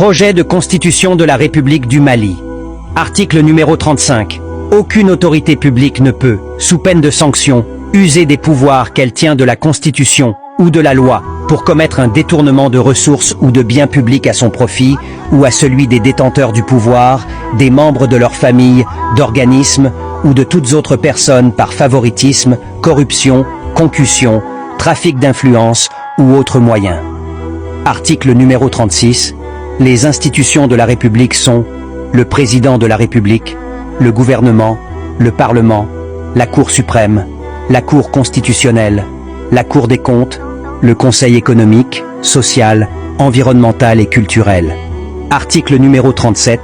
Projet de constitution de la République du Mali. Article numéro 35. Aucune autorité publique ne peut, sous peine de sanction, user des pouvoirs qu'elle tient de la Constitution ou de la loi pour commettre un détournement de ressources ou de biens publics à son profit ou à celui des détenteurs du pouvoir, des membres de leur famille, d'organismes ou de toutes autres personnes par favoritisme, corruption, concussion, trafic d'influence ou autres moyens. Article numéro 36. Les institutions de la République sont le Président de la République, le gouvernement, le Parlement, la Cour suprême, la Cour constitutionnelle, la Cour des comptes, le Conseil économique, social, environnemental et culturel. Article numéro 37.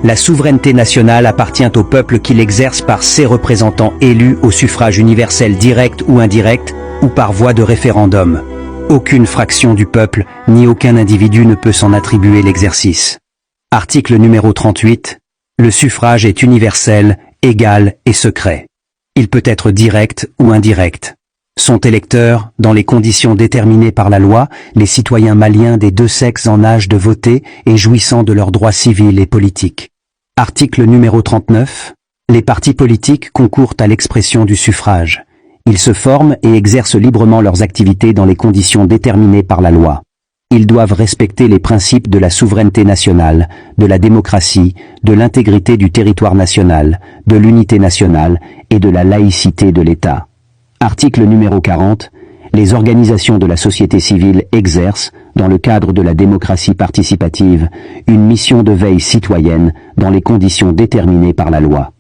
La souveraineté nationale appartient au peuple qui l'exerce par ses représentants élus au suffrage universel direct ou indirect, ou par voie de référendum. Aucune fraction du peuple, ni aucun individu ne peut s'en attribuer l'exercice. Article numéro 38. Le suffrage est universel, égal et secret. Il peut être direct ou indirect. Sont électeurs, dans les conditions déterminées par la loi, les citoyens maliens des deux sexes en âge de voter et jouissant de leurs droits civils et politiques. Article numéro 39. Les partis politiques concourent à l'expression du suffrage. Ils se forment et exercent librement leurs activités dans les conditions déterminées par la loi. Ils doivent respecter les principes de la souveraineté nationale, de la démocratie, de l'intégrité du territoire national, de l'unité nationale et de la laïcité de l'État. Article numéro 40. Les organisations de la société civile exercent, dans le cadre de la démocratie participative, une mission de veille citoyenne dans les conditions déterminées par la loi.